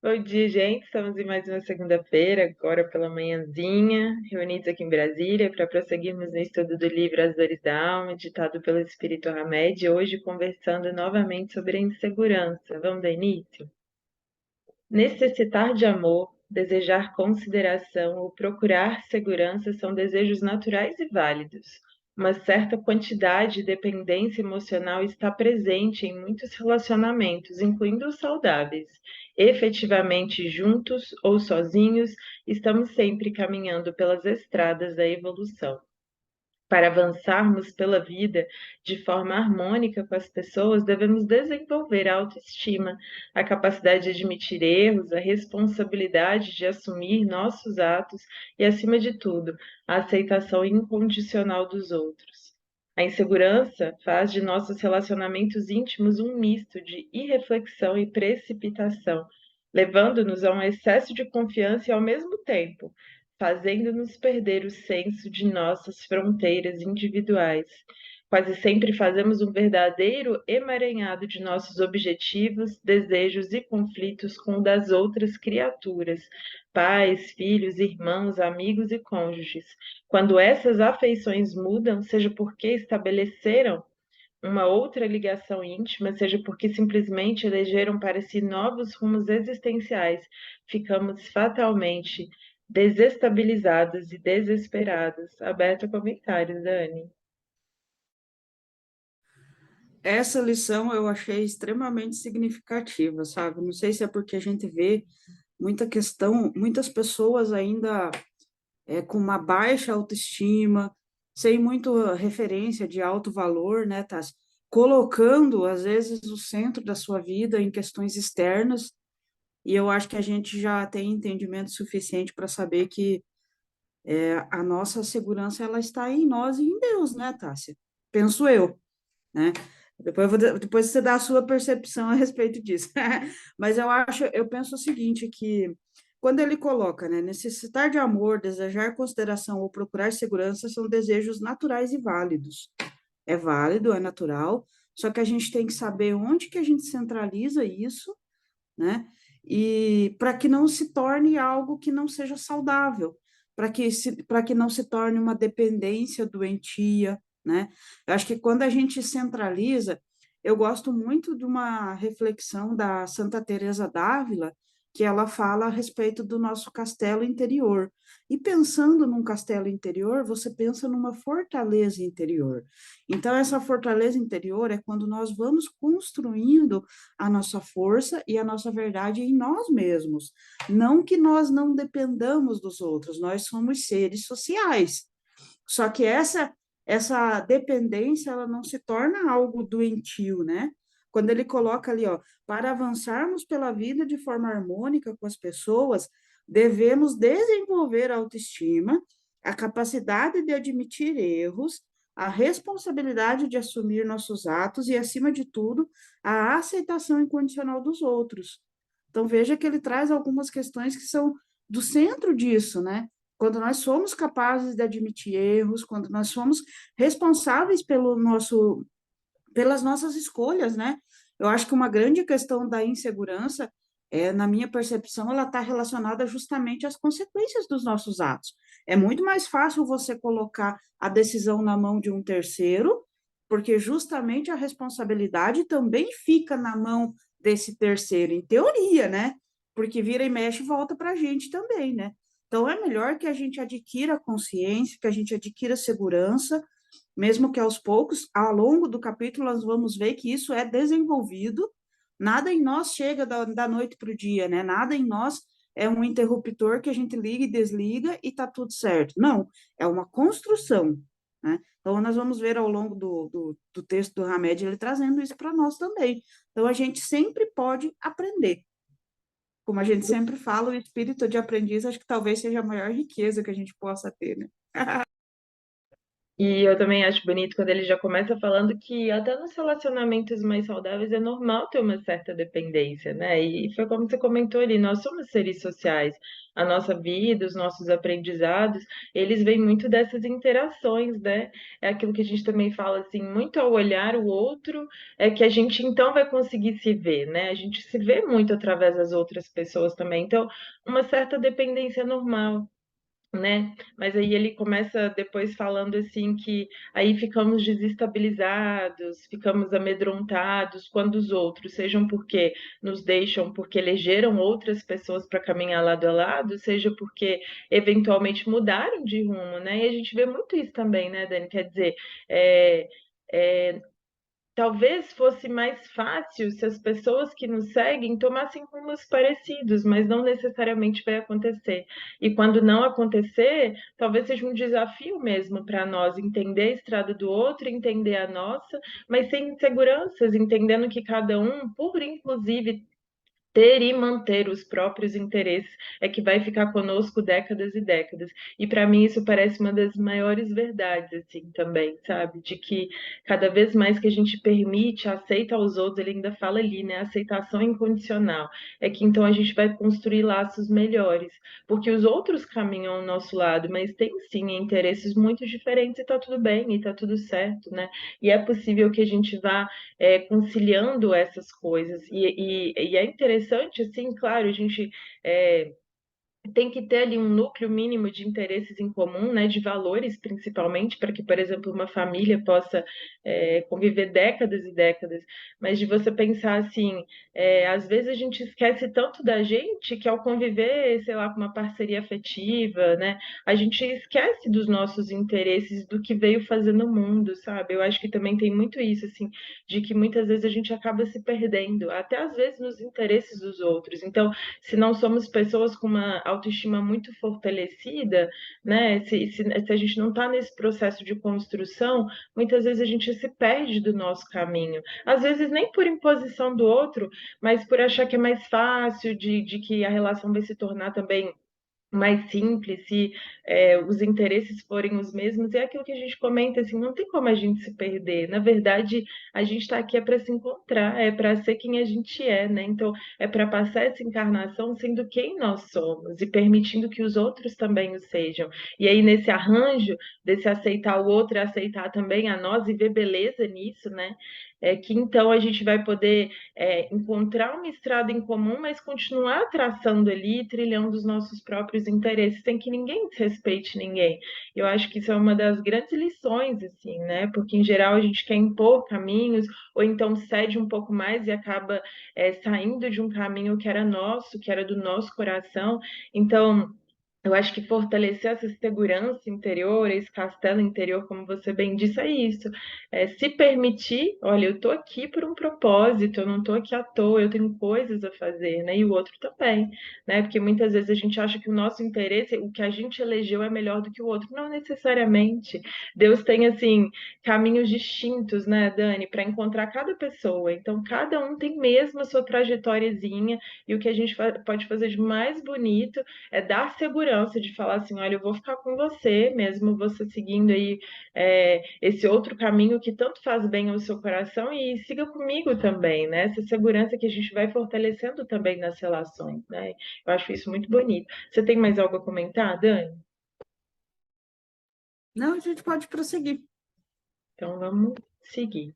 Bom dia, gente. Estamos em mais uma segunda-feira, agora pela manhãzinha, reunidos aqui em Brasília para prosseguirmos no estudo do livro As Dores da Alma, ditado pelo Espírito Hamed, hoje conversando novamente sobre a insegurança. Vamos dar início? Necessitar de amor, desejar consideração ou procurar segurança são desejos naturais e válidos. Uma certa quantidade de dependência emocional está presente em muitos relacionamentos, incluindo os saudáveis. Efetivamente, juntos ou sozinhos, estamos sempre caminhando pelas estradas da evolução. Para avançarmos pela vida de forma harmônica com as pessoas, devemos desenvolver a autoestima, a capacidade de admitir erros, a responsabilidade de assumir nossos atos e, acima de tudo, a aceitação incondicional dos outros. A insegurança faz de nossos relacionamentos íntimos um misto de irreflexão e precipitação, levando-nos a um excesso de confiança e, ao mesmo tempo, fazendo-nos perder o senso de nossas fronteiras individuais. Quase sempre fazemos um verdadeiro emaranhado de nossos objetivos, desejos e conflitos com o das outras criaturas, pais, filhos, irmãos, amigos e cônjuges. Quando essas afeições mudam, seja porque estabeleceram uma outra ligação íntima, seja porque simplesmente elegeram para si novos rumos existenciais, ficamos fatalmente desestabilizados e desesperados. Aberto a comentários, Dani. Essa lição eu achei extremamente significativa, sabe? Não sei se é porque a gente vê muita questão, muitas pessoas ainda com uma baixa autoestima, sem muita referência de alto valor, né, Tassi? Colocando, às vezes, o centro da sua vida em questões externas, e eu acho que a gente já tem entendimento suficiente para saber que a nossa segurança ela está em nós e em Deus, né, Tássia? Penso eu, né? Depois você dá a sua percepção a respeito disso. Mas eu penso o seguinte, que quando ele coloca, né, necessitar de amor, desejar consideração ou procurar segurança são desejos naturais e válidos. É válido, é natural, só que a gente tem que saber onde que a gente centraliza isso, né? E para que não se torne algo que não seja saudável, para que não se torne uma dependência doentia, né? Eu acho que quando a gente centraliza, eu gosto muito de uma reflexão da Santa Teresa d'Ávila, que ela fala a respeito do nosso castelo interior. E pensando num castelo interior, você pensa numa fortaleza interior. Então, essa fortaleza interior é quando nós vamos construindo a nossa força e a nossa verdade em nós mesmos. Não que nós não dependamos dos outros, nós somos seres sociais. Só que essa dependência ela não se torna algo doentio, né? Quando ele coloca ali, ó, para avançarmos pela vida de forma harmônica com as pessoas, devemos desenvolver a autoestima, a capacidade de admitir erros, a responsabilidade de assumir nossos atos e, acima de tudo, a aceitação incondicional dos outros. Então, veja que ele traz algumas questões que são do centro disso, né? Quando nós somos capazes de admitir erros, quando nós somos responsáveis pelas nossas escolhas, né? Eu acho que uma grande questão da insegurança, na minha percepção, ela está relacionada justamente às consequências dos nossos atos. É muito mais fácil você colocar a decisão na mão de um terceiro, porque justamente a responsabilidade também fica na mão desse terceiro, em teoria, né? Porque vira e mexe e volta para a gente também, né? Então, é melhor que a gente adquira consciência, que a gente adquira segurança, mesmo que aos poucos, ao longo do capítulo, nós vamos ver que isso é desenvolvido, nada em nós chega da noite para o dia, né? Nada em nós é um interruptor que a gente liga e desliga e está tudo certo. Não, é uma construção, né? Então, nós vamos ver ao longo do texto do Hamed, ele trazendo isso para nós também. Então, a gente sempre pode aprender. Como a gente sempre fala, o espírito de aprendiz acho que talvez seja a maior riqueza que a gente possa ter, né? E eu também acho bonito quando ele já começa falando que até nos relacionamentos mais saudáveis é normal ter uma certa dependência, né? E foi como você comentou ali, nós somos seres sociais. A nossa vida, os nossos aprendizados, eles vêm muito dessas interações, né? É aquilo que a gente também fala assim, muito ao olhar o outro, é que a gente então vai conseguir se ver, né? A gente se vê muito através das outras pessoas também. Então, uma certa dependência é normal, né? Mas aí ele começa depois falando assim que aí ficamos desestabilizados, ficamos amedrontados quando os outros, sejam porque nos deixam, porque elegeram outras pessoas para caminhar lado a lado, seja porque eventualmente mudaram de rumo, né? E a gente vê muito isso também, né, Dani? Quer dizer, é, é, talvez fosse mais fácil se as pessoas que nos seguem tomassem rumos parecidos, mas não necessariamente vai acontecer. E quando não acontecer, talvez seja um desafio mesmo para nós entender a estrada do outro, entender a nossa, mas sem inseguranças, entendendo que cada um, por inclusive ter e manter os próprios interesses é que vai ficar conosco décadas e décadas. E para mim isso parece uma das maiores verdades, assim, também, sabe? De que cada vez mais que a gente permite, aceita aos outros, ele ainda fala ali, né? Aceitação incondicional. É que então a gente vai construir laços melhores, porque os outros caminham ao nosso lado, mas tem sim interesses muito diferentes e tá tudo bem, e tá tudo certo, né? E é possível que a gente vá conciliando essas coisas. E é interessante, assim, claro, a gente é, tem que ter ali um núcleo mínimo de interesses em comum, né, de valores principalmente, para que, por exemplo, uma família possa conviver décadas e décadas. Mas de você pensar assim, às vezes a gente esquece tanto da gente que ao conviver, sei lá, com uma parceria afetiva, né, a gente esquece dos nossos interesses, do que veio fazer no mundo, sabe? Eu acho que também tem muito isso, assim, de que muitas vezes a gente acaba se perdendo, até às vezes nos interesses dos outros. Então, se não somos pessoas com uma autoestima muito fortalecida, né? Se a gente não está nesse processo de construção, muitas vezes a gente se perde do nosso caminho. Às vezes nem por imposição do outro, mas por achar que é mais fácil, de que a relação vai se tornar também mais simples, se os interesses forem os mesmos, é aquilo que a gente comenta, assim, não tem como a gente se perder. Na verdade, a gente está aqui para se encontrar, é para ser quem a gente é, né? Então, é para passar essa encarnação sendo quem nós somos e permitindo que os outros também o sejam. E aí, nesse arranjo desse aceitar o outro e aceitar também a nós e ver beleza nisso, né? É que então a gente vai poder encontrar uma estrada em comum, mas continuar traçando ali, trilhando os nossos próprios interesses, sem que ninguém desrespeite ninguém. Eu acho que isso é uma das grandes lições, assim, né? Porque em geral a gente quer impor caminhos, ou então cede um pouco mais e acaba saindo de um caminho que era nosso, que era do nosso coração. Então, eu acho que fortalecer essa segurança interior, esse castelo interior, como você bem disse, é isso. É se permitir, olha, eu estou aqui por um propósito, eu não estou aqui à toa, eu tenho coisas a fazer, né? E o outro também, né? Porque muitas vezes a gente acha que o nosso interesse, o que a gente elegeu é melhor do que o outro. Não necessariamente. Deus tem, assim, caminhos distintos, né, Dani, para encontrar cada pessoa. Então, cada um tem mesmo a sua trajetóriazinha, e o que a gente pode fazer de mais bonito é dar segurança de falar assim, olha, eu vou ficar com você, mesmo você seguindo aí esse outro caminho que tanto faz bem ao seu coração, e siga comigo também, né? Essa segurança que a gente vai fortalecendo também nas relações, né? Eu acho isso muito bonito. Você tem mais algo a comentar, Dani? Não, a gente pode prosseguir. Então vamos seguir.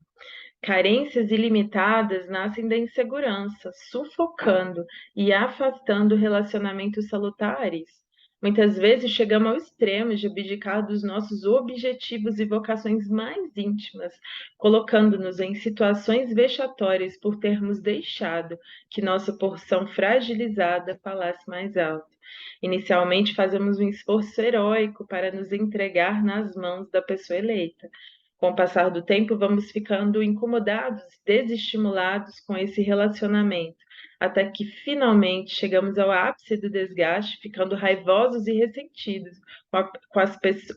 Carências ilimitadas nascem da insegurança, sufocando e afastando relacionamentos salutares. Muitas vezes chegamos ao extremo de abdicar dos nossos objetivos e vocações mais íntimas, colocando-nos em situações vexatórias por termos deixado que nossa porção fragilizada falasse mais alto. Inicialmente, fazemos um esforço heróico para nos entregar nas mãos da pessoa eleita. Com o passar do tempo, vamos ficando incomodados, desestimulados com esse relacionamento, até que finalmente chegamos ao ápice do desgaste, ficando raivosos e ressentidos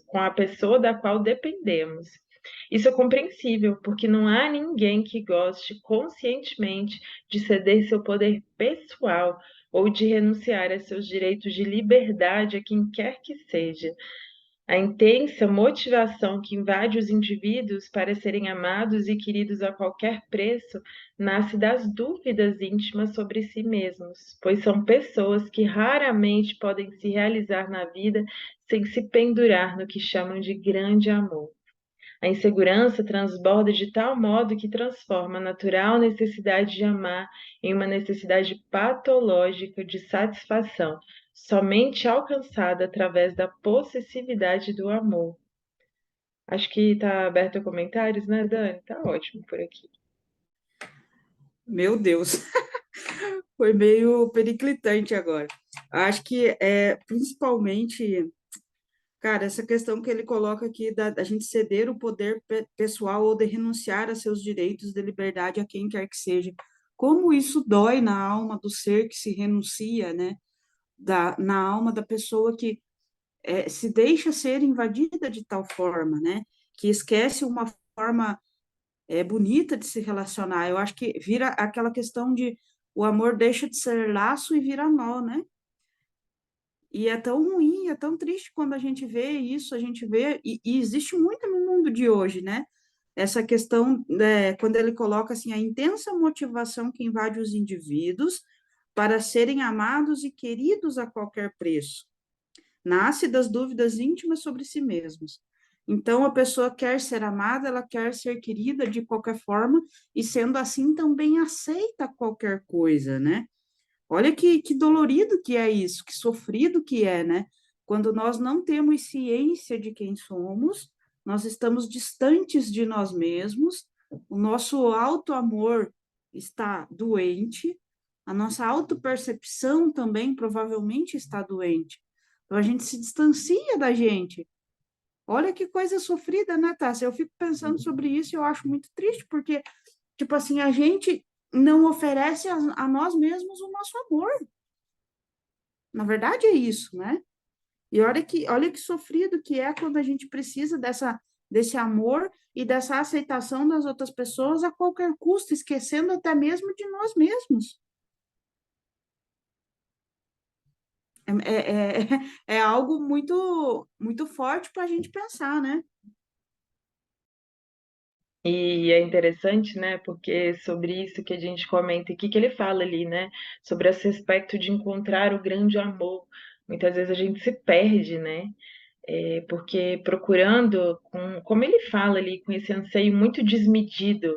com a pessoa da qual dependemos. Isso é compreensível, porque não há ninguém que goste conscientemente de ceder seu poder pessoal ou de renunciar a seus direitos de liberdade a quem quer que seja. A intensa motivação que invade os indivíduos para serem amados e queridos a qualquer preço nasce das dúvidas íntimas sobre si mesmos, pois são pessoas que raramente podem se realizar na vida sem se pendurar no que chamam de grande amor. A insegurança transborda de tal modo que transforma a natural necessidade de amar em uma necessidade patológica de satisfação, somente alcançada através da possessividade do amor. Acho que está aberto a comentários, né, Dani? Tá ótimo por aqui. Meu Deus, foi meio periclitante agora. Acho que principalmente, cara, essa questão que ele coloca aqui da gente ceder o poder pessoal ou de renunciar a seus direitos de liberdade a quem quer que seja. Como isso dói na alma do ser que se renuncia, né? Na alma da pessoa que se deixa ser invadida de tal forma, né? Que esquece uma forma bonita de se relacionar. Eu acho que vira aquela questão de o amor deixa de ser laço e vira nó, né? E é tão ruim, é tão triste quando a gente vê isso, a gente vê, e existe muito no mundo de hoje, né? Essa questão, quando ele coloca assim, a intensa motivação que invade os indivíduos para serem amados e queridos a qualquer preço. Nasce das dúvidas íntimas sobre si mesmos. Então, a pessoa quer ser amada, ela quer ser querida de qualquer forma, e sendo assim também aceita qualquer coisa, né? Olha que dolorido que é isso, que sofrido que é, né? Quando nós não temos ciência de quem somos, nós estamos distantes de nós mesmos, o nosso auto-amor está doente, a nossa autopercepção também provavelmente está doente. Então a gente se distancia da gente. Olha que coisa sofrida, né, Tássia? Eu fico pensando sobre isso e eu acho muito triste, porque, tipo assim, a gente não oferece a nós mesmos o nosso amor. Na verdade é isso, né? E olha que sofrido que é quando a gente precisa desse amor e dessa aceitação das outras pessoas a qualquer custo, esquecendo até mesmo de nós mesmos. É algo muito, muito forte para a gente pensar, né? E é interessante, né? Porque sobre isso que a gente comenta aqui, que ele fala ali, né? Sobre esse aspecto de encontrar o grande amor. Muitas vezes a gente se perde, né? Porque procurando, como ele fala ali, com esse anseio muito desmedido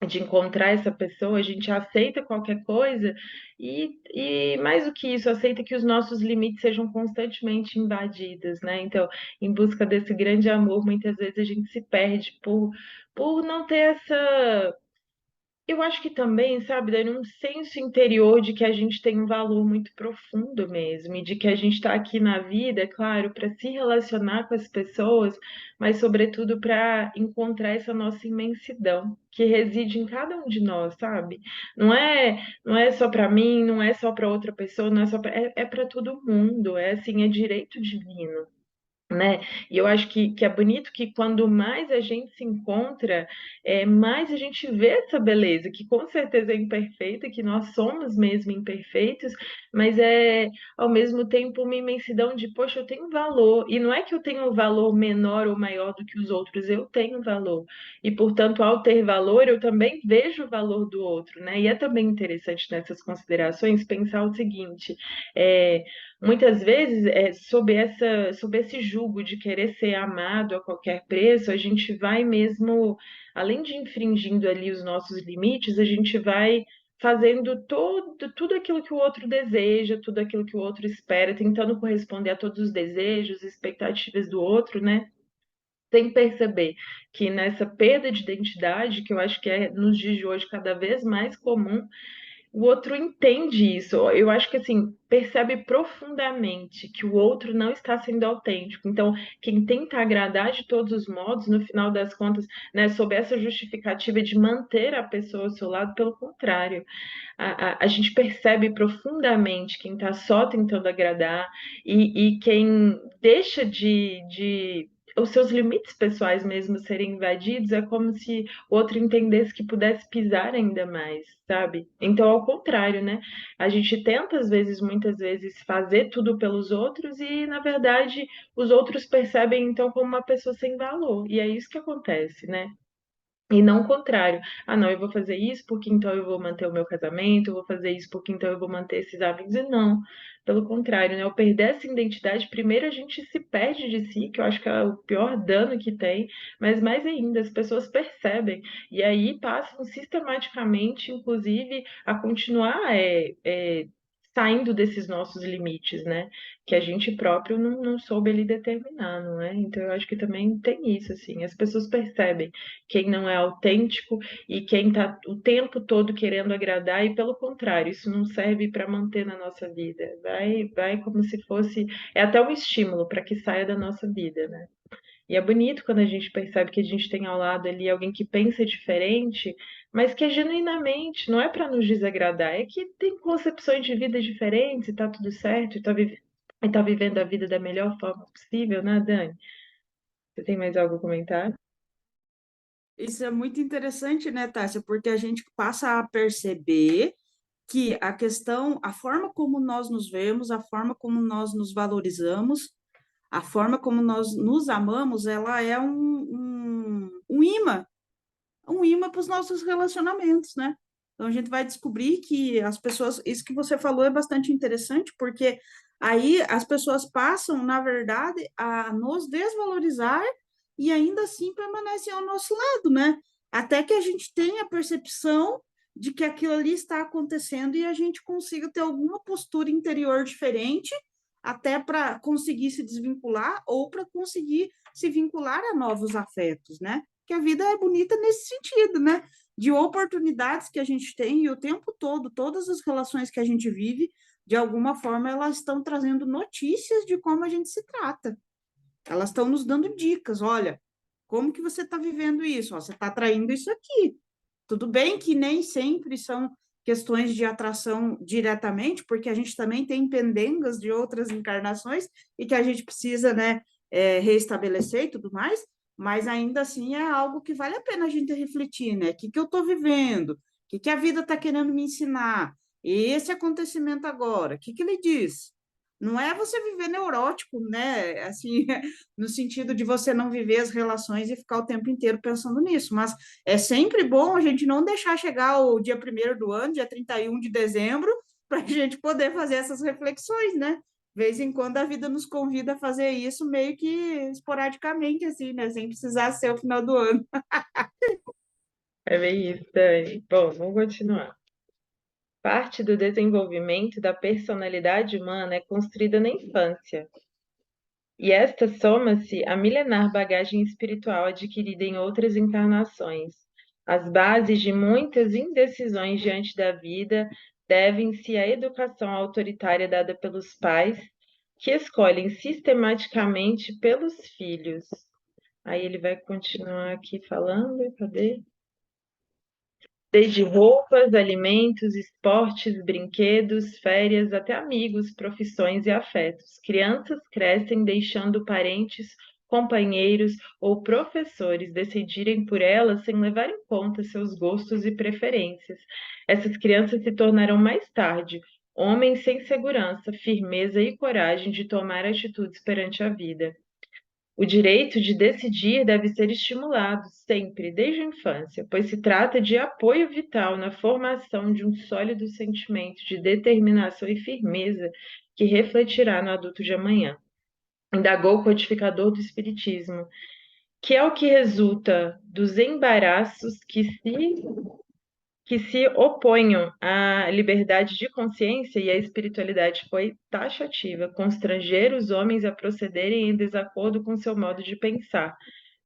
de encontrar essa pessoa, a gente aceita qualquer coisa e mais do que isso, aceita que os nossos limites sejam constantemente invadidos, né? Então, em busca desse grande amor, muitas vezes a gente se perde por não ter essa. Eu acho que também, sabe, Dani, um senso interior de que a gente tem um valor muito profundo mesmo, e de que a gente está aqui na vida, é claro, para se relacionar com as pessoas, mas sobretudo para encontrar essa nossa imensidão que reside em cada um de nós, sabe? Não é só para mim, não é só para outra pessoa, não é só é para todo mundo, é assim, é direito divino, né? E eu acho que é bonito que quando mais a gente se encontra, mais a gente vê essa beleza, que com certeza é imperfeita, que nós somos mesmo imperfeitos, mas é ao mesmo tempo uma imensidão de, poxa, eu tenho valor. E não é que eu tenho um valor menor ou maior do que os outros, eu tenho valor. E, portanto, ao ter valor, eu também vejo o valor do outro, né? E é também interessante nessas considerações pensar o seguinte: é, muitas vezes, sob esse jugo de querer ser amado a qualquer preço, a gente vai mesmo, além de infringindo ali os nossos limites, a gente vai fazendo tudo aquilo que o outro deseja, tudo aquilo que o outro espera, tentando corresponder a todos os desejos, expectativas do outro, né? Sem perceber que nessa perda de identidade, que eu acho que é nos dias de hoje cada vez mais comum, o outro entende isso. Eu acho que assim, percebe profundamente que o outro não está sendo autêntico. Então, quem tenta agradar de todos os modos, no final das contas, né, sob essa justificativa de manter a pessoa ao seu lado, pelo contrário, a gente percebe profundamente quem está só tentando agradar e quem deixa de os seus limites pessoais mesmo serem invadidos, é como se o outro entendesse que pudesse pisar ainda mais, sabe? Então, ao contrário, né? A gente tenta, às vezes, muitas vezes, fazer tudo pelos outros e, na verdade, os outros percebem, então, como uma pessoa sem valor. E é isso que acontece, né? E não o contrário. Ah, não, eu vou fazer isso porque então eu vou manter o meu casamento, eu vou fazer isso porque então eu vou manter esses hábitos. E não, pelo contrário, né? Ao perder essa identidade, primeiro a gente se perde de si, que eu acho que é o pior dano que tem, mas mais ainda, as pessoas percebem. E aí passam sistematicamente, inclusive, a continuar saindo desses nossos limites, né? Que a gente próprio não soube ali determinar, não é? Então eu acho que também tem isso, assim, as pessoas percebem quem não é autêntico e quem está o tempo todo querendo agradar, e pelo contrário, isso não serve para manter na nossa vida. Vai como se fosse, é até um estímulo para que saia da nossa vida, né? E é bonito quando a gente percebe que a gente tem ao lado ali alguém que pensa diferente, mas que é genuinamente, não é para nos desagradar, é que tem concepções de vida diferentes e tá tudo certo, e tá vivendo a vida da melhor forma possível, né, Dani? Você tem mais algo a comentar? Isso é muito interessante, né, Tássia? Porque a gente passa a perceber que a questão, a forma como nós nos vemos, a forma como nós nos valorizamos, a forma como nós nos amamos, ela é um imã para os nossos relacionamentos, né? Então a gente vai descobrir que as pessoas, isso que você falou é bastante interessante, porque aí as pessoas passam, na verdade, a nos desvalorizar e ainda assim permanecem ao nosso lado, né? Até que a gente tenha a percepção de que aquilo ali está acontecendo e a gente consiga ter alguma postura interior diferente, até para conseguir se desvincular ou para conseguir se vincular a novos afetos, né? Que a vida é bonita nesse sentido, né? De oportunidades que a gente tem e o tempo todo, todas as relações que a gente vive, de alguma forma, elas estão trazendo notícias de como a gente se trata. Elas estão nos dando dicas. Olha, como que você está vivendo isso? Ó, você está atraindo isso aqui. Tudo bem que nem sempre são questões de atração diretamente, porque a gente também tem pendengas de outras encarnações e que a gente precisa, né, reestabelecer e tudo mais, mas ainda assim é algo que vale a pena a gente refletir, né? O que eu estou vivendo? O que a vida está querendo me ensinar? E esse acontecimento agora, o que ele diz? Não é você viver neurótico, né? Assim, no sentido de você não viver as relações e ficar o tempo inteiro pensando nisso, mas é sempre bom a gente não deixar chegar o dia 1º do ano, dia 31 de dezembro, para a gente poder fazer essas reflexões, né? De vez em quando a vida nos convida a fazer isso meio que esporadicamente, assim, né? Sem precisar ser o final do ano. É bem isso, Dani. Bom, vamos continuar. Parte do desenvolvimento da personalidade humana é construída na infância, e esta soma-se à milenar bagagem espiritual adquirida em outras encarnações. As bases de muitas indecisões diante da vida devem-se à educação autoritária dada pelos pais, que escolhem sistematicamente pelos filhos. Aí ele vai continuar aqui falando, cadê? Desde roupas, alimentos, esportes, brinquedos, férias, até amigos, profissões e afetos. Crianças crescem deixando parentes, companheiros ou professores decidirem por elas sem levar em conta seus gostos e preferências. Essas crianças se tornarão mais tarde homens sem segurança, firmeza e coragem de tomar atitudes perante a vida. O direito de decidir deve ser estimulado sempre, desde a infância, pois se trata de apoio vital na formação de um sólido sentimento de determinação e firmeza que refletirá no adulto de amanhã. Indagou o codificador do Espiritismo, que é o que resulta dos embaraços que se oponham à liberdade de consciência, e a espiritualidade foi taxativa, constranger os homens a procederem em desacordo com seu modo de pensar,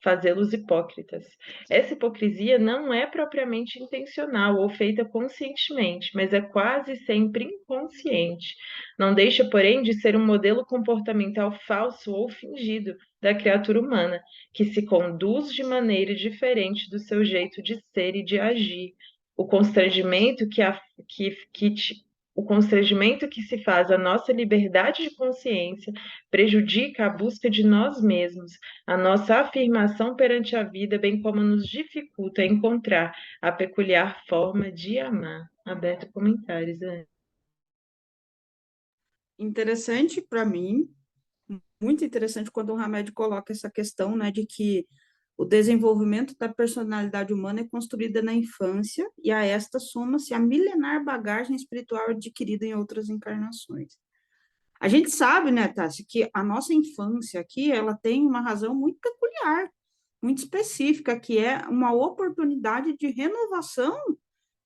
fazê-los hipócritas. Essa hipocrisia não é propriamente intencional ou feita conscientemente, mas é quase sempre inconsciente. Não deixa, porém, de ser um modelo comportamental falso ou fingido da criatura humana, que se conduz de maneira diferente do seu jeito de ser e de agir. O constrangimento que O constrangimento que se faz à nossa liberdade de consciência prejudica a busca de nós mesmos, a nossa afirmação perante a vida, bem como nos dificulta encontrar a peculiar forma de amar. Aberto comentários, né? Interessante para mim, muito interessante quando o Hamed coloca essa questão, né, de que o desenvolvimento da personalidade humana é construída na infância e a esta soma-se a milenar bagagem espiritual adquirida em outras encarnações. A gente sabe, né, Tassi, que a nossa infância aqui, ela tem uma razão muito peculiar, muito específica, que é uma oportunidade de renovação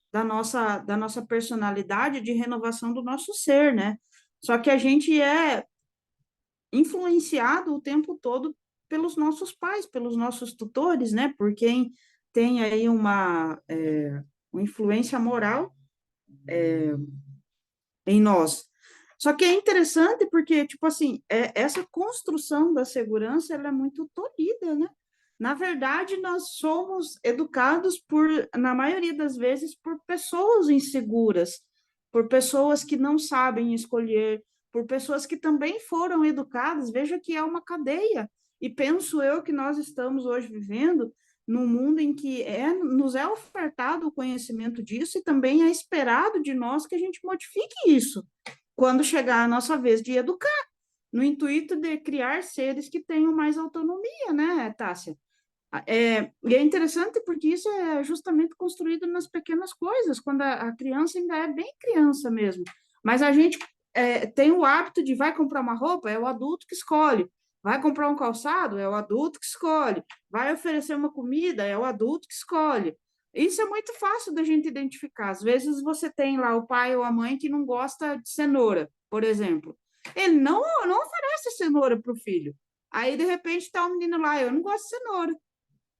da nossa personalidade, de renovação do nosso ser, né? Só que a gente é influenciado o tempo todo pelos nossos pais, pelos nossos tutores, né? Por quem tem aí uma influência moral em nós. Só que é interessante porque, tipo assim, essa construção da segurança, ela é muito tolhida, né? Na verdade, nós somos educados na maioria das vezes, por pessoas inseguras, por pessoas que não sabem escolher, por pessoas que também foram educadas. Veja que é uma cadeia. E penso eu que nós estamos hoje vivendo num mundo em que nos é ofertado o conhecimento disso e também é esperado de nós que a gente modifique isso quando chegar a nossa vez de educar, no intuito de criar seres que tenham mais autonomia, né, Tássia? E é interessante porque isso é justamente construído nas pequenas coisas, quando a criança ainda é bem criança mesmo. Mas a gente tem o hábito de vai comprar uma roupa, é o adulto que escolhe. Vai comprar um calçado, é o adulto que escolhe. Vai oferecer uma comida, é o adulto que escolhe. Isso é muito fácil da gente identificar. Às vezes você tem lá o pai ou a mãe que não gosta de cenoura, por exemplo. Ele não oferece cenoura para o filho. Aí, de repente, está o menino lá, eu não gosto de cenoura.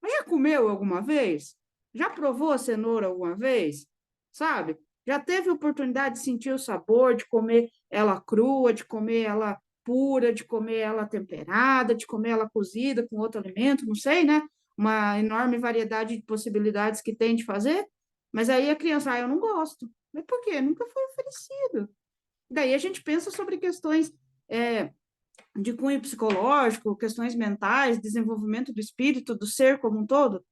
Mas já comeu alguma vez? Já provou a cenoura alguma vez? Sabe? Já teve oportunidade de sentir o sabor, de comer ela crua, de comer ela pura, de comer ela temperada, de comer ela cozida com outro alimento, não sei, né? Uma enorme variedade de possibilidades que tem de fazer. Mas aí a criança, eu não gosto. Mas por quê? Nunca foi oferecido. Daí a gente pensa sobre questões é, de cunho psicológico, questões mentais, desenvolvimento do espírito, do ser como um todo.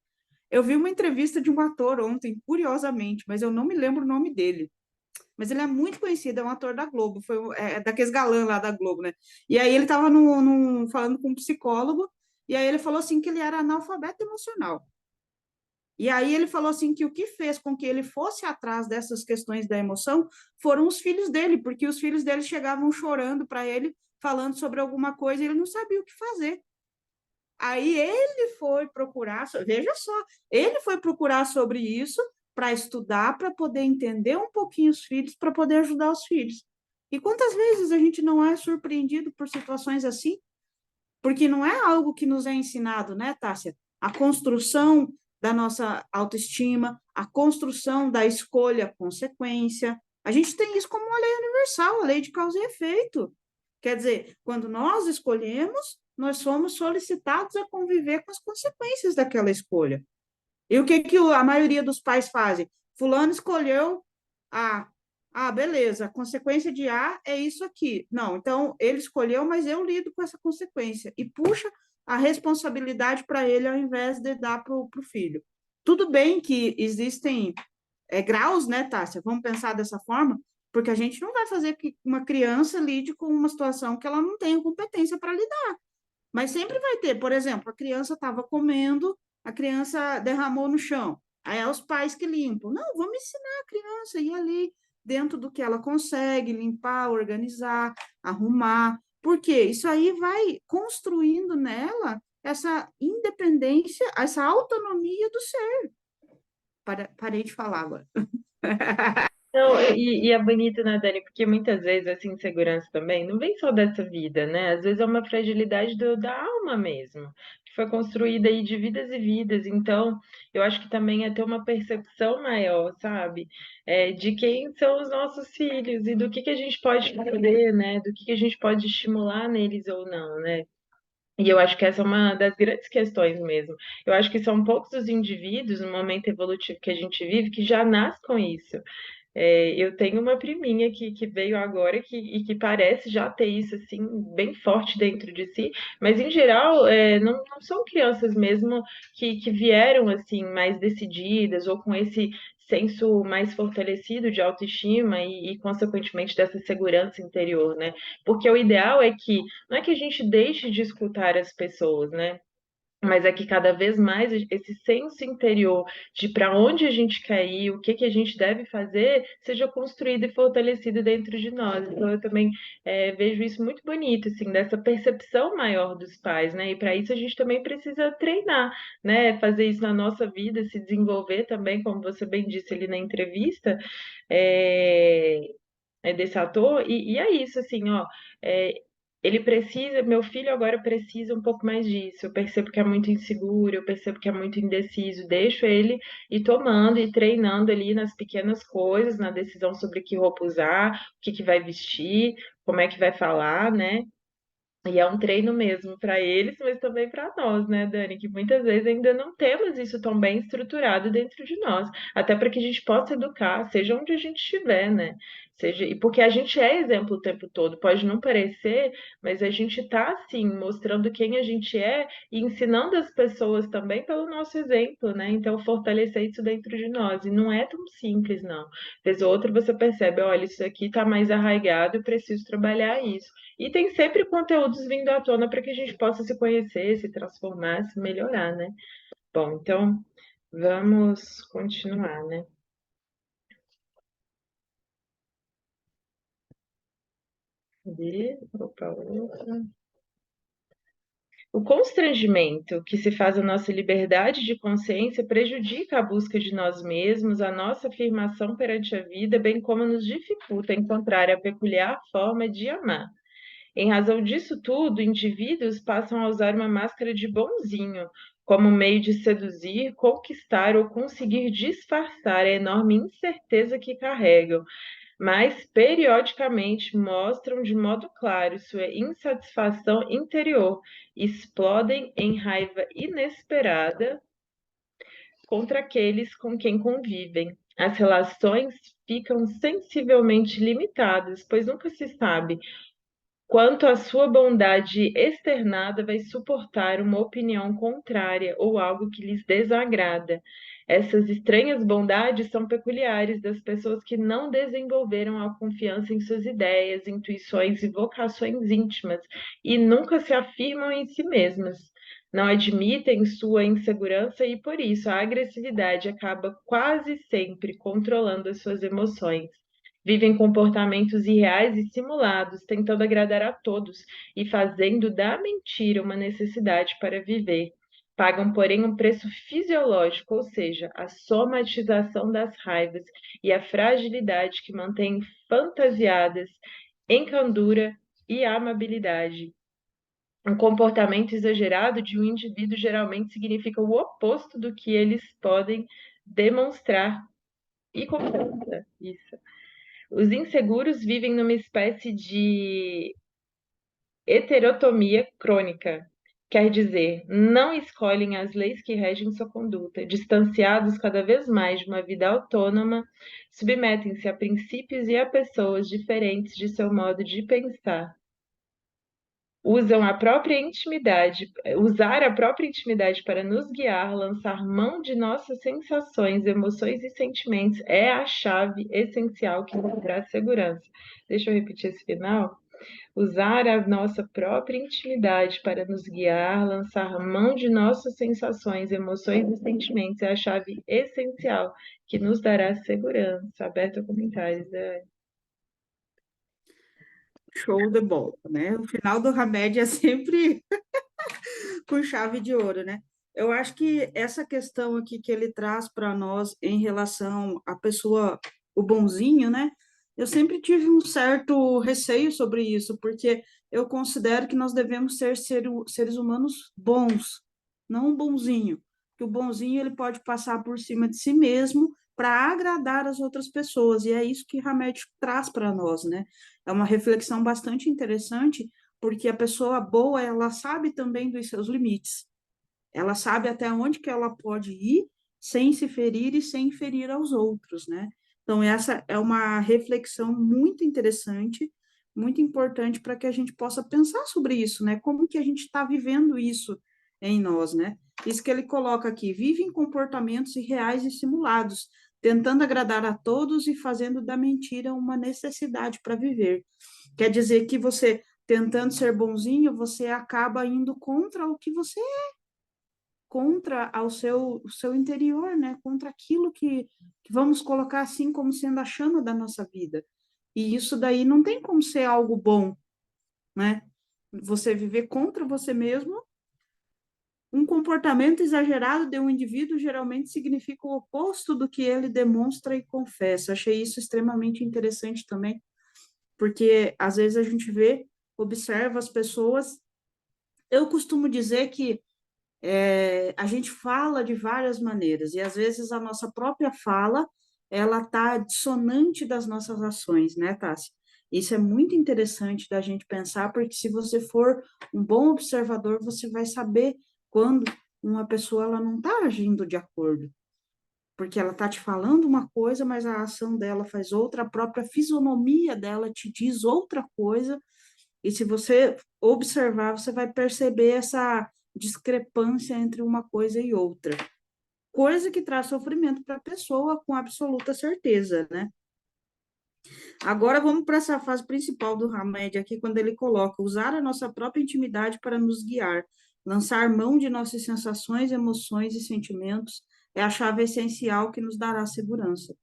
Eu vi uma entrevista de um ator ontem, curiosamente, mas eu não me lembro o nome dele. Mas ele é muito conhecido, é um ator da Globo, daqueles galã lá da Globo, né? E aí ele estava falando com um psicólogo, e aí ele falou assim que ele era analfabeto emocional. E aí ele falou assim que o que fez com que ele fosse atrás dessas questões da emoção foram os filhos dele, porque os filhos dele chegavam chorando para ele, falando sobre alguma coisa, e ele não sabia o que fazer. Aí ele foi procurar, veja só, ele foi procurar sobre isso para estudar, para poder entender um pouquinho os filhos, para poder ajudar os filhos. E quantas vezes a gente não é surpreendido por situações assim? Porque não é algo que nos é ensinado, né, Tássia? A construção da nossa autoestima, a construção da escolha-consequência. A gente tem isso como uma lei universal, a lei de causa e efeito. Quer dizer, quando nós escolhemos, nós somos solicitados a conviver com as consequências daquela escolha. E o que a maioria dos pais fazem? Fulano escolheu A. Ah, beleza, a consequência de A é isso aqui. Não, então ele escolheu, mas eu lido com essa consequência. E puxa a responsabilidade para ele ao invés de dar para o filho. Tudo bem que existem graus, né, Tássia? Vamos pensar dessa forma, porque a gente não vai fazer que uma criança lide com uma situação que ela não tem competência para lidar. Mas sempre vai ter, por exemplo, a criança estava comendo, a criança derramou no chão. Aí é os pais que limpam. Não, vamos ensinar a criança a ir ali dentro do que ela consegue, limpar, organizar, arrumar. Porque isso aí vai construindo nela essa independência, essa autonomia do ser. Parei de falar agora. Não, e é bonito, né, Dani? Porque muitas vezes essa insegurança também não vem só dessa vida, né? Às vezes é uma fragilidade da alma mesmo, que foi construída aí de vidas e vidas. Então, eu acho que também é ter uma percepção maior, sabe? De quem são os nossos filhos e do que a gente pode fazer, né? Do que a gente pode estimular neles ou não, né? E eu acho que essa é uma das grandes questões mesmo. Eu acho que são poucos os indivíduos, no momento evolutivo que a gente vive, que já nascem com isso. Eu tenho uma priminha que veio agora e que parece já ter isso assim bem forte dentro de si, mas em geral não são crianças mesmo que vieram assim mais decididas ou com esse senso mais fortalecido de autoestima consequentemente dessa segurança interior, né? Porque o ideal é que não é que a gente deixe de escutar as pessoas, né? Mas é que cada vez mais esse senso interior de para onde a gente quer ir, o que que a gente deve fazer, seja construído e fortalecido dentro de nós. Então, eu também vejo isso muito bonito, assim, dessa percepção maior dos pais, né? E para isso a gente também precisa treinar, né? Fazer isso na nossa vida, se desenvolver também, como você bem disse ali na entrevista. É, desse ator, e é isso, assim, ó, é, ele precisa, meu filho agora precisa um pouco mais disso, eu percebo que é muito inseguro, eu percebo que é muito indeciso, deixo ele ir tomando e treinando ali nas pequenas coisas, na decisão sobre que roupa usar, o que que vai vestir, como é que vai falar, né? E é um treino mesmo para eles, mas também para nós, né, Dani? Que muitas vezes ainda não temos isso tão bem estruturado dentro de nós, até para que a gente possa educar, seja onde a gente estiver, né? Seja, e porque a gente é exemplo o tempo todo, pode não parecer, mas a gente está assim mostrando quem a gente é e ensinando as pessoas também pelo nosso exemplo, né? Então fortalecer isso dentro de nós. E não é tão simples, não. Vez ou outra você percebe, olha, isso aqui está mais arraigado, eu preciso trabalhar isso. E tem sempre conteúdos vindo à tona para que a gente possa se conhecer, se transformar, se melhorar, né? Bom, então vamos continuar, né? Opa, opa. O constrangimento que se faz à nossa liberdade de consciência prejudica a busca de nós mesmos, a nossa afirmação perante a vida, bem como nos dificulta encontrar a peculiar forma de amar. Em razão disso tudo, indivíduos passam a usar uma máscara de bonzinho como meio de seduzir, conquistar ou conseguir disfarçar a enorme incerteza que carregam, mas periodicamente mostram de modo claro sua insatisfação interior, explodem em raiva inesperada contra aqueles com quem convivem. As relações ficam sensivelmente limitadas, pois nunca se sabe quanto a sua bondade externada vai suportar uma opinião contrária ou algo que lhes desagrada. Essas estranhas bondades são peculiares das pessoas que não desenvolveram a confiança em suas ideias, intuições e vocações íntimas e nunca se afirmam em si mesmas. Não admitem sua insegurança e, por isso, a agressividade acaba quase sempre controlando as suas emoções. Vivem comportamentos irreais e simulados, tentando agradar a todos e fazendo da mentira uma necessidade para viver. Pagam, porém, um preço fisiológico, ou seja, a somatização das raivas e a fragilidade que mantém fantasiadas em candura e amabilidade. Um comportamento exagerado de um indivíduo geralmente significa o oposto do que eles podem demonstrar e compensa isso. Os inseguros vivem numa espécie de heterotomia crônica, quer dizer, não escolhem as leis que regem sua conduta, distanciados cada vez mais de uma vida autônoma, submetem-se a princípios e a pessoas diferentes de seu modo de pensar. Usam a própria intimidade, usar a própria intimidade para nos guiar, lançar mão de nossas sensações, emoções e sentimentos é a chave essencial que nos traz segurança. Deixa eu repetir esse final. Usar a nossa própria intimidade para nos guiar, lançar mão de nossas sensações, emoções e sentimentos é a chave essencial que nos dará segurança. Aberto a comentários. Show de bola, né? O final do Hamed é sempre com chave de ouro, né? Eu acho que essa questão aqui que ele traz para nós em relação à pessoa, o bonzinho, né? Eu sempre tive um certo receio sobre isso, porque eu considero que nós devemos seres humanos bons, não um bonzinho. Que o bonzinho ele pode passar por cima de si mesmo para agradar as outras pessoas, e é isso que Hamed traz para nós, né? É uma reflexão bastante interessante, porque a pessoa boa, ela sabe também dos seus limites. Ela sabe até onde que ela pode ir sem se ferir e sem ferir aos outros, né? Então, essa é uma reflexão muito interessante, muito importante para que a gente possa pensar sobre isso, né? Como que a gente está vivendo isso em nós, né? Isso que ele coloca aqui, vive em comportamentos irreais e simulados, tentando agradar a todos e fazendo da mentira uma necessidade para viver. Quer dizer que você, tentando ser bonzinho, você acaba indo contra o que você contra o seu interior, né? Contra aquilo que vamos colocar assim como sendo a chama da nossa vida. E isso daí não tem como ser algo bom, né? Você viver contra você mesmo, um comportamento exagerado de um indivíduo geralmente significa o oposto do que ele demonstra e confessa. Achei isso extremamente interessante também, porque às vezes a gente vê, observa as pessoas. Eu costumo dizer que a gente fala de várias maneiras e às vezes a nossa própria fala ela está dissonante das nossas ações, né, Tássia? Isso é muito interessante da gente pensar, porque se você for um bom observador, você vai saber quando uma pessoa ela não está agindo de acordo, porque ela está te falando uma coisa, mas a ação dela faz outra, a própria fisionomia dela te diz outra coisa, e se você observar, você vai perceber essa discrepância entre uma coisa e outra. Coisa que traz sofrimento para a pessoa com absoluta certeza, né? Agora vamos para essa fase principal do Hamed aqui, quando ele coloca usar a nossa própria intimidade para nos guiar, lançar mão de nossas sensações, emoções e sentimentos é a chave essencial que nos dará segurança.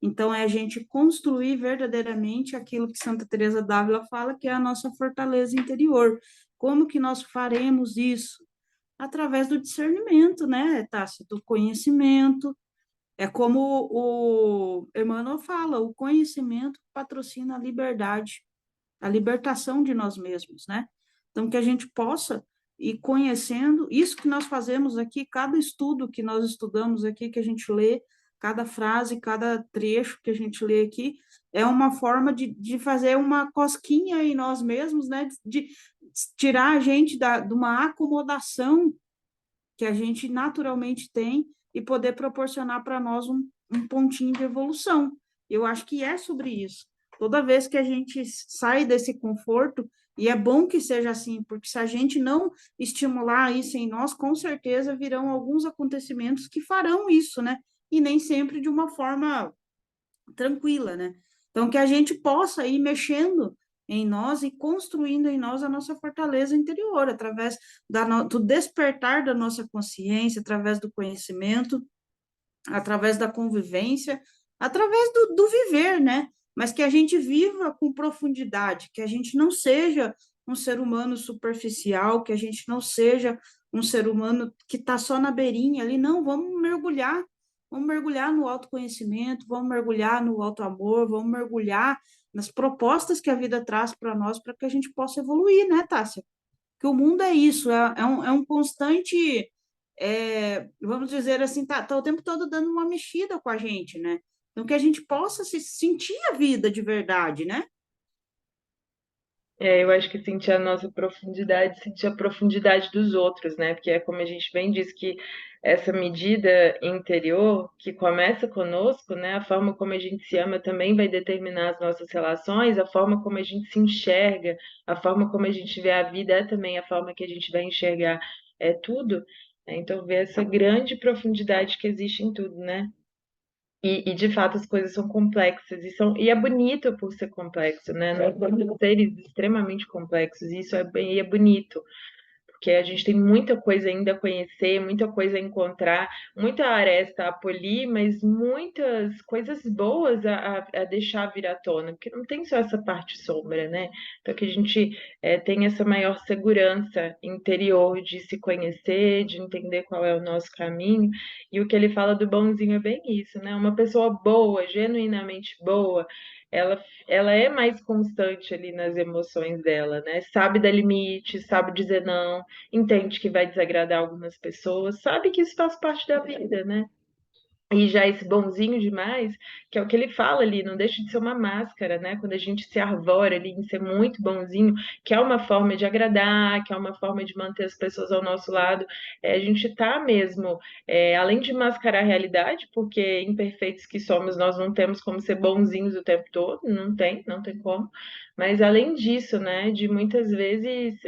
Então, é a gente construir verdadeiramente aquilo que Santa Teresa d'Ávila fala, que é a nossa fortaleza interior. Como que nós faremos isso? Através do discernimento, né, Tássia? Do conhecimento, é como o Emmanuel fala, o conhecimento patrocina a liberdade, a libertação de nós mesmos, né? Então, que a gente possa ir conhecendo isso que nós fazemos aqui, cada estudo que nós estudamos aqui, que a gente lê, cada frase, cada trecho que a gente lê aqui, é uma forma de fazer uma cosquinha em nós mesmos, né? De tirar a gente de uma acomodação que a gente naturalmente tem e poder proporcionar para nós um pontinho de evolução. Eu acho que é sobre isso. Toda vez que a gente sai desse conforto, e é bom que seja assim, porque se a gente não estimular isso em nós, com certeza virão alguns acontecimentos que farão isso, né? E nem sempre de uma forma tranquila, né? Então, que a gente possa ir mexendo em nós e construindo em nós a nossa fortaleza interior, através do despertar da nossa consciência, através do conhecimento, através da convivência, através do viver, né? Mas que a gente viva com profundidade, que a gente não seja um ser humano superficial, que a gente não seja um ser humano que está só na beirinha ali, não, vamos mergulhar no autoconhecimento, vamos mergulhar no auto-amor, vamos mergulhar nas propostas que a vida traz para nós, para que a gente possa evoluir, né, Tássia? Que o mundo é isso, é um constante, vamos dizer assim, tá o tempo todo dando uma mexida com a gente, né? Então, que a gente possa se sentir a vida de verdade, né? Eu acho que sentir a nossa profundidade, sentir a profundidade dos outros, né? Porque é como a gente bem diz que essa medida interior que começa conosco, né? A forma como a gente se ama também vai determinar as nossas relações, a forma como a gente se enxerga, a forma como a gente vê a vida é também a forma que a gente vai enxergar tudo. Né? Então, ver essa grande profundidade que existe em tudo, né? E de fato as coisas são complexas e é bonito por ser complexo, né? Nós somos seres extremamente complexos, e isso é bonito, porque a gente tem muita coisa ainda a conhecer, muita coisa a encontrar, muita aresta a polir, mas muitas coisas boas a deixar vir à tona, porque não tem só essa parte sombra, né? Então que a gente tem essa maior segurança interior de se conhecer, de entender qual é o nosso caminho, e o que ele fala do bonzinho é bem isso, né? Uma pessoa boa, genuinamente boa, ela é mais constante ali nas emoções dela, né? Sabe dar limite, sabe dizer não, entende que vai desagradar algumas pessoas, sabe que isso faz parte da vida, né? E já esse bonzinho demais, que é o que ele fala ali, não deixa de ser uma máscara, né? Quando a gente se arvora ali em ser muito bonzinho, que é uma forma de agradar, que é uma forma de manter as pessoas ao nosso lado, a gente tá mesmo, além de mascarar a realidade, porque imperfeitos que somos, nós não temos como ser bonzinhos o tempo todo, não tem como. Mas além disso, né, de muitas vezes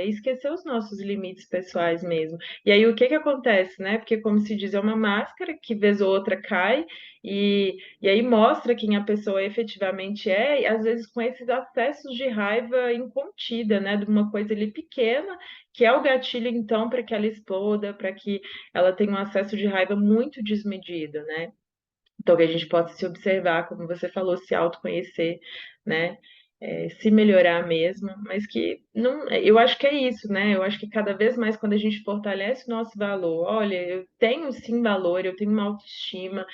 esquecer os nossos limites pessoais mesmo. E aí o que que acontece, né? Porque, como se diz, é uma máscara que vez ou outra cai, e aí mostra quem a pessoa efetivamente é, e às vezes com esses acessos de raiva incontida, né? De uma coisa ali pequena, que é o gatilho, então, para que ela exploda, para que ela tenha um acesso de raiva muito desmedido, né? Então, que a gente possa se observar, como você falou, se autoconhecer, né? Se melhorar mesmo, mas que não, eu acho que é isso, né? Eu acho que cada vez mais quando a gente fortalece o nosso valor, olha, eu tenho sim valor, eu tenho uma autoestima,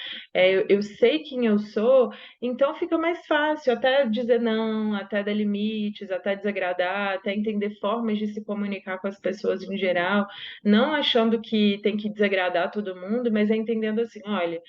eu sei quem eu sou, então fica mais fácil até dizer não, até dar limites, até desagradar, até entender formas de se comunicar com as pessoas em geral, não achando que tem que desagradar todo mundo, mas entendendo assim, olha.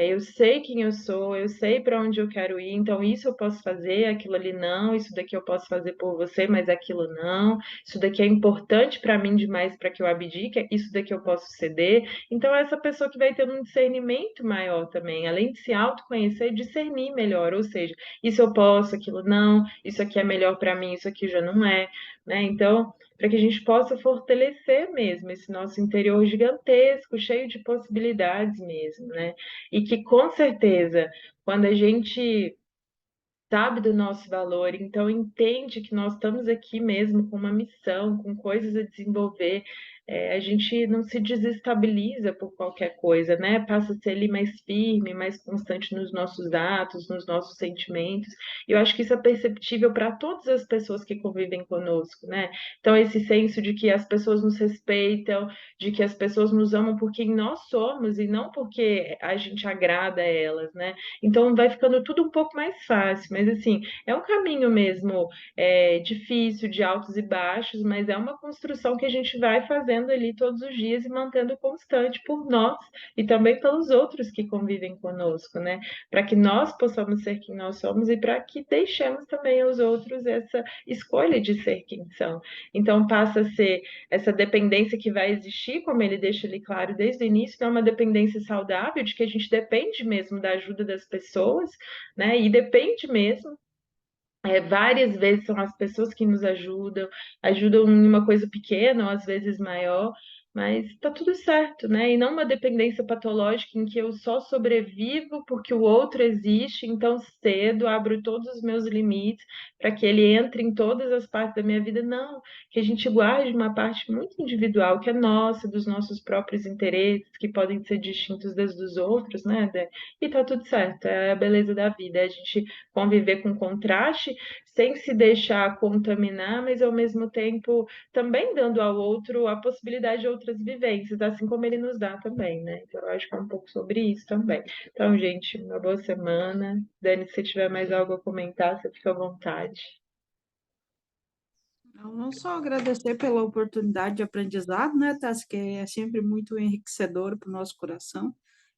Eu sei quem eu sou, eu sei para onde eu quero ir, então isso eu posso fazer, aquilo ali não, isso daqui eu posso fazer por você, mas aquilo não, isso daqui é importante para mim demais para que eu abdique, isso daqui eu posso ceder. Então, essa pessoa que vai ter um discernimento maior também, além de se autoconhecer, discernir melhor, ou seja, isso eu posso, aquilo não, isso aqui é melhor para mim, isso aqui já não é, né? Então, para que a gente possa fortalecer mesmo esse nosso interior gigantesco, cheio de possibilidades mesmo, né? E que com certeza, quando a gente sabe do nosso valor, então entende que nós estamos aqui mesmo com uma missão, com coisas a desenvolver, a gente não se desestabiliza por qualquer coisa, né? Passa a ser ali mais firme, mais constante nos nossos atos, nos nossos sentimentos. E eu acho que isso é perceptível para todas as pessoas que convivem conosco, né? Então, esse senso de que as pessoas nos respeitam, de que as pessoas nos amam por quem nós somos e não porque a gente agrada a elas, né? Então vai ficando tudo um pouco mais fácil, mas assim, é um caminho mesmo difícil, de altos e baixos, mas é uma construção que a gente vai fazendo ali todos os dias e mantendo constante por nós e também pelos outros que convivem conosco, né? Para que nós possamos ser quem nós somos e para que deixemos também aos outros essa escolha de ser quem são. Então passa a ser essa dependência que vai existir, como ele deixa ali claro desde o início, é uma dependência saudável, de que a gente depende mesmo da ajuda das pessoas, né? E depende mesmo. Várias vezes são as pessoas que nos ajudam, ajudam em uma coisa pequena ou às vezes maior, mas tá tudo certo, né? E não uma dependência patológica em que eu só sobrevivo porque o outro existe, então cedo abro todos os meus limites para que ele entre em todas as partes da minha vida. Não, que a gente guarde uma parte muito individual, que é nossa, dos nossos próprios interesses, que podem ser distintos das dos outros, né, Dé? E tá tudo certo, é a beleza da vida, é a gente conviver com contraste sem se deixar contaminar, mas ao mesmo tempo também dando ao outro a possibilidade de outras vivências, assim como ele nos dá também, né? Então, eu acho que é um pouco sobre isso também. Então, gente, uma boa semana. Dani, se tiver mais algo a comentar, você fica à vontade. Não só agradecer pela oportunidade de aprendizado, né, Tassi, que é sempre muito enriquecedor para o nosso coração,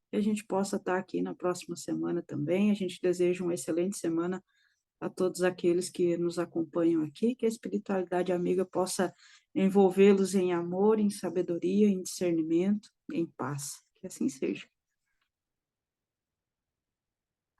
que a gente possa estar aqui na próxima semana também. A gente deseja uma excelente semana a todos aqueles que nos acompanham aqui, que a espiritualidade amiga possa envolvê-los em amor, em sabedoria, em discernimento, em paz. Que assim seja.